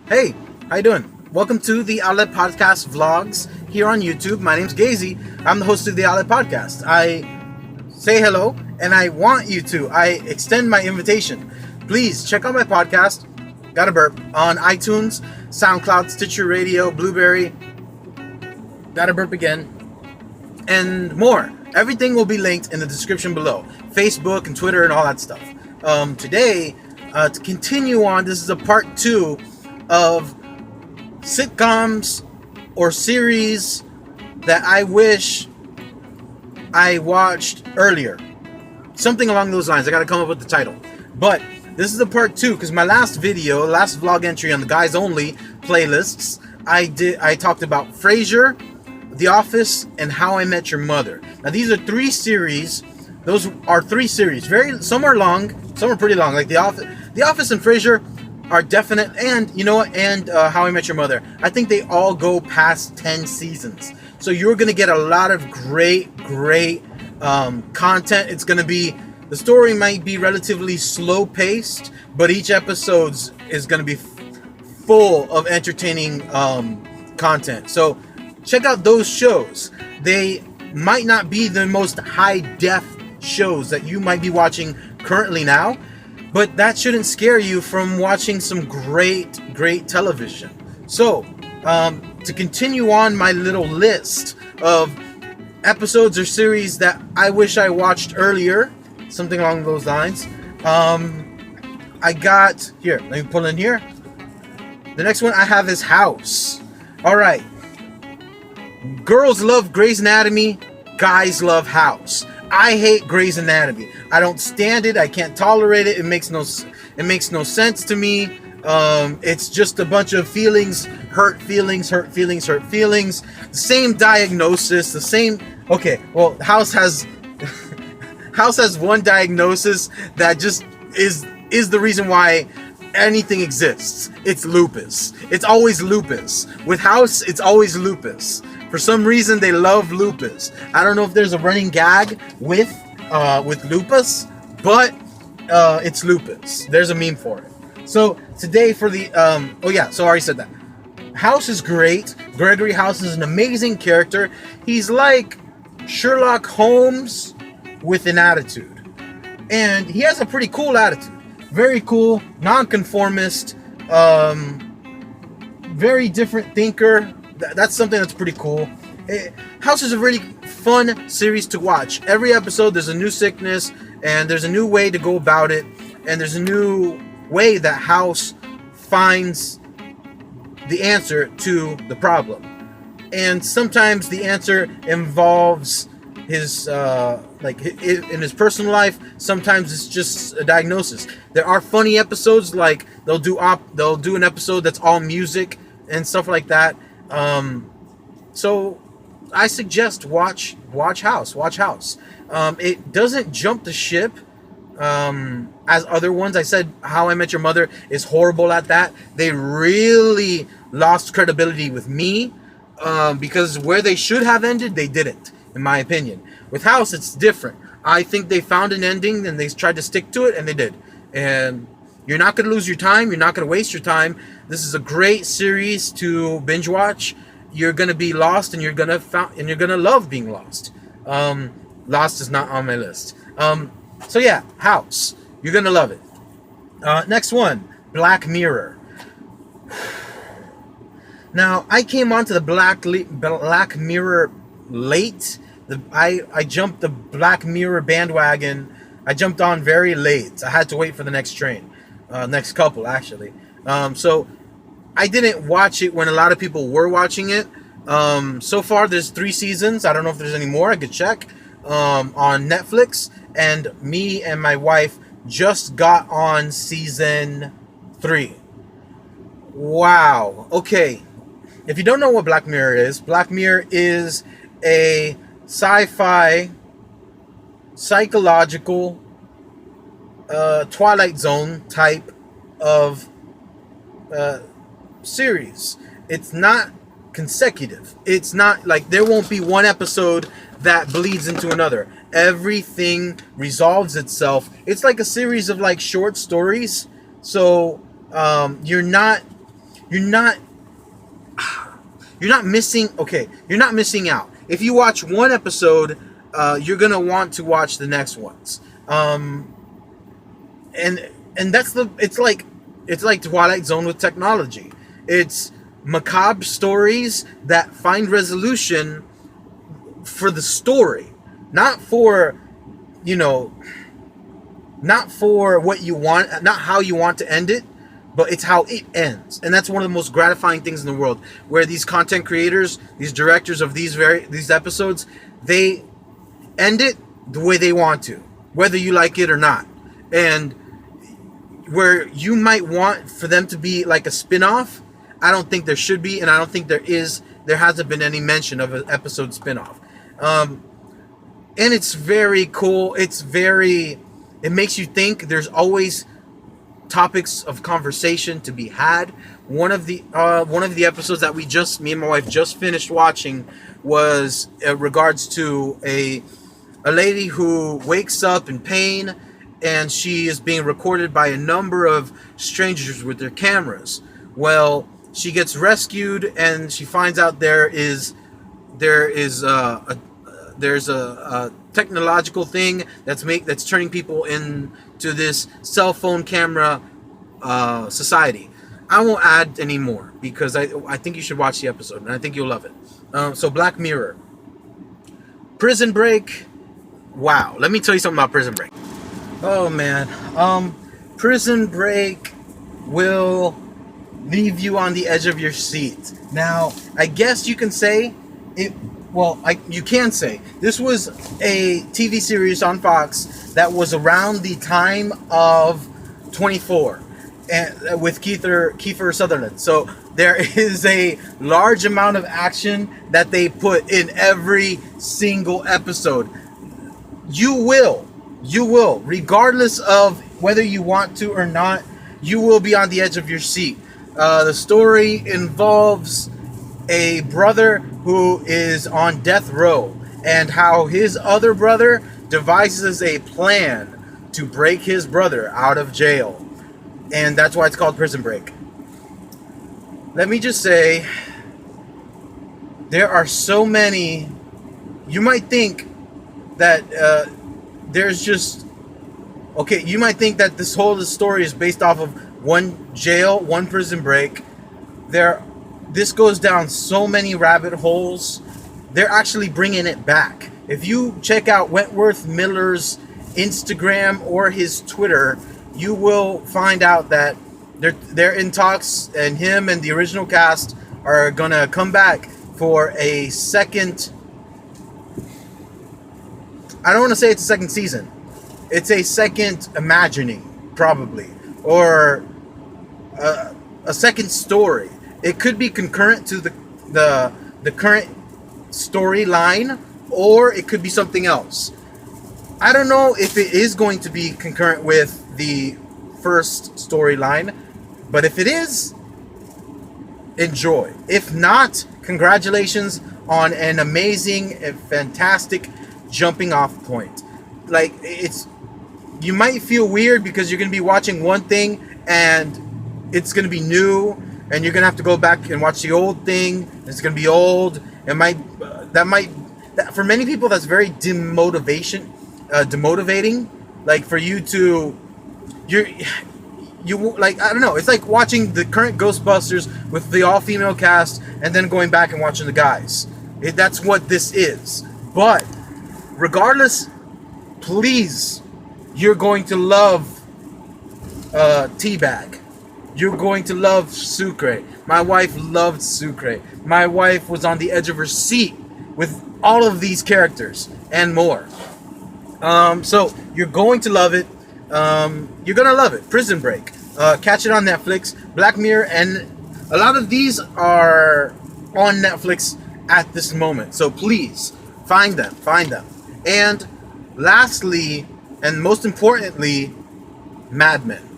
Hey, how you doing? Welcome to the Outlet Podcast vlogs here on YouTube. My name's Gazy. I'm the host of the Outlet Podcast. I say hello, and I want you to. I extend my invitation. Please check out my podcast, Got a Burp, on iTunes, Soundcloud, Stitcher Radio, Blubrry, Got a Burp again, and more. Everything will be linked in the description below. Facebook and Twitter and all that stuff. Today, to continue on, this is a part 2 of sitcoms or series that I wish I watched earlier. Something along those lines. I gotta come up with the title. But this is a part 2 because my last vlog entry on the Guys Only playlists, I talked about Frasier, The Office, and How I Met Your Mother. Now these are 3 series. Those are 3 series. Some are long, some are pretty long. Like The Office and Frasier are definite, and you know what? And How I Met Your Mother. I think they all go past 10 seasons. So you're gonna get a lot of great content. It's gonna be, the story might be relatively slow paced, but each episode is gonna be full of entertaining content. So check out those shows. They might not be the most high def shows that you might be watching currently now, but that shouldn't scare you from watching some great television. So to continue on my little list of episodes or series that I wish I watched earlier, something along those lines, I got here, let me pull in here. The next one I have is House. All right, girls love Grey's Anatomy, guys love House. I hate Grey's Anatomy. I don't stand it. I can't tolerate it. It makes no sense to me. It's just a bunch of feelings, hurt feelings. The same diagnosis, the same. Okay, well, House has one diagnosis that just is the reason why anything exists. It's lupus. It's always lupus. With House, it's always lupus. For some reason, they love lupus. I don't know if there's a running gag with lupus, but it's lupus. There's a meme for it. So today for the so I already said that. House is great. Gregory House is an amazing character. He's like Sherlock Holmes with an attitude, and he has a pretty cool attitude. Very cool, nonconformist, very different thinker. That's something that's pretty cool. House is a really fun series to watch. Every episode there's a new sickness, and there's a new way to go about it, and there's a new way that House finds the answer to the problem. And sometimes the answer involves his in his personal life. Sometimes it's just a diagnosis. There are funny episodes, like they'll do an episode that's all music and stuff like that. So I suggest watch House. It doesn't jump the ship as other ones. I said How I Met Your Mother is horrible at that. They really lost credibility with me because where they should have ended, they didn't, in my opinion. With House, it's different. I think they found an ending and they tried to stick to it, and they did. And you're not going to lose your time. You're not going to waste your time. This is a great series to binge watch. You're going to be lost, and you're going to love being lost. Lost is not on my list. So yeah, House. You're going to love it. Next one, Black Mirror. Now, I came onto the Black Mirror late. I jumped the Black Mirror bandwagon. I jumped on very late. I had to wait for the next train. Next couple, actually. So I didn't watch it when a lot of people were watching it. So far, there's 3 seasons. I don't know if there's any more. I could check on Netflix. And me and my wife just got on season 3. Wow. Okay. If you don't know what Black Mirror is a sci-fi, psychological, Twilight Zone type of series. It's not consecutive. It's not like there won't be one episode that bleeds into another. Everything resolves itself. It's like a series of like short stories. So you're not you're not missing. Okay, you're not missing out. If you watch one episode, you're gonna want to watch the next ones. And that's it's like Twilight Zone with technology. It's macabre stories that find resolution for the story, not for not for what you want, not how you want to end it, but it's how it ends. And that's one of the most gratifying things in the world, where these content creators, these directors of these episodes, they end it the way they want to, whether you like it or not. And where you might want for them to be like a spin-off, I don't think there should be, and I don't think there hasn't been any mention of an episode spin-off. And it's very cool. It makes you think. There's always topics of conversation to be had. One of the episodes that me and my wife just finished watching was regards to a lady who wakes up in pain, and she is being recorded by a number of strangers with their cameras. Well, she gets rescued, and she finds out there's a technological thing that's turning people into this cell phone camera society. I won't add any more because I think you should watch the episode, and I think you'll love it. So Black Mirror, Prison Break. Wow, let me tell you something about Prison Break. Oh man, Prison Break will leave you on the edge of your seat. Now, I guess you can say it. Well, you can say this was a TV series on Fox that was around the time of 24, and with Kiefer Sutherland. So there is a large amount of action that they put in every single episode. You will, regardless of whether you want to or not, you will be on the edge of your seat. The story involves a brother who is on death row, and how his other brother devises a plan to break his brother out of jail. And that's why it's called Prison Break. Let me just say, there are so many. You might think that there's just... Okay, you might think that this whole story is based off of one jail, one prison break. This goes down so many rabbit holes. They're actually bringing it back. If you check out Wentworth Miller's Instagram or his Twitter, you will find out that they're in talks, and him and the original cast are gonna come back for a second... I don't want to say it's a second season. It's a second imagining, probably, or a second story. It could be concurrent to the current storyline, or it could be something else. I don't know if it is going to be concurrent with the first storyline, but if it is, enjoy. If not, congratulations on an amazing and fantastic jumping off point. Like, you might feel weird because you're going to be watching one thing and it's going to be new, and you're going to have to go back and watch the old thing. It's going to be old. For many people, that's very demotivating. Like, for you to, you like, I don't know. It's like watching the current Ghostbusters with the all-female cast and then going back and watching the guys. That's what this is. But regardless, please, you're going to love Teabag. You're going to love Sucre. My wife loved Sucre. My wife was on the edge of her seat with all of these characters and more. So you're going to love it. You're going to love it. Prison Break. Catch it on Netflix. Black Mirror, and a lot of these are on Netflix at this moment. So please, find them. And lastly, and most importantly, Mad Men.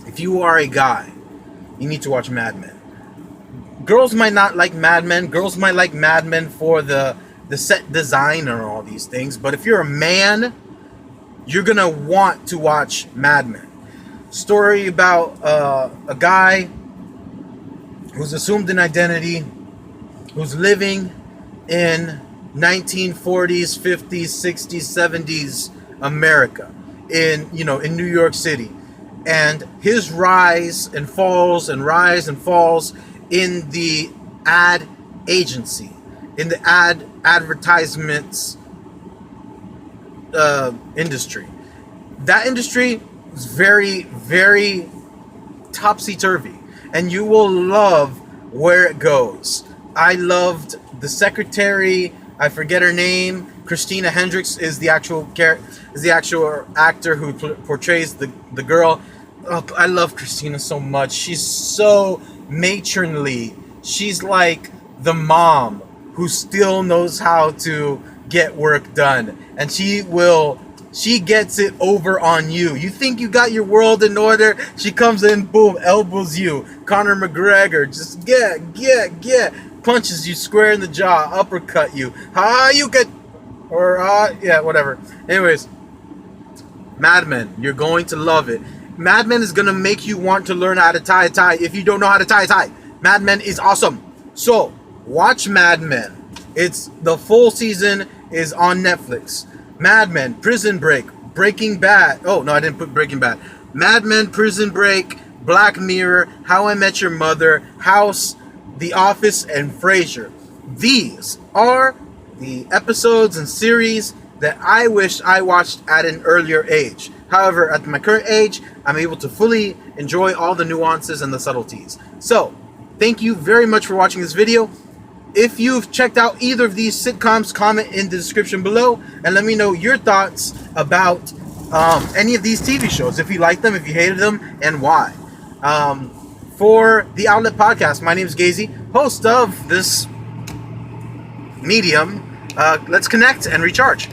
If you are a guy, you need to watch Mad Men. Girls might not like Mad Men. Girls might like Mad Men for the set design and all these things. But if you're a man, you're going to want to watch Mad Men. Story about a guy who's assumed an identity, who's living in 1940s, 50s, 60s, 70s America, in New York City, and his rise and falls in the ad agency, in the advertisements industry. That industry is very, very topsy-turvy, and you will love where it goes. I loved the secretary. I forget her name. Christina Hendricks is the actual actor who portrays the girl. Oh, I love Christina so much. She's so matronly. She's like the mom who still knows how to get work done, and she gets it over on you. You think you got your world in order, she comes in, boom, elbows you. Conor McGregor, just get, punches you square in the jaw, uppercut you. You get, whatever. Anyways, Mad Men, you're going to love it. Mad Men is going to make you want to learn how to tie a tie if you don't know how to tie a tie. Mad Men is awesome. So, watch Mad Men. It's the full season is on Netflix. Mad Men, Prison Break, Breaking Bad. Oh, no, I didn't put Breaking Bad. Mad Men, Prison Break, Black Mirror, How I Met Your Mother, House, The Office, and Frasier. These are the episodes and series that I wish I watched at an earlier age. However, at my current age, I'm able to fully enjoy all the nuances and the subtleties. So, thank you very much for watching this video. If you've checked out either of these sitcoms, comment in the description below and let me know your thoughts about any of these TV shows. If you liked them, if you hated them, and why. For the Outlet Podcast, my name is Gazy, host of this medium. Let's connect and recharge.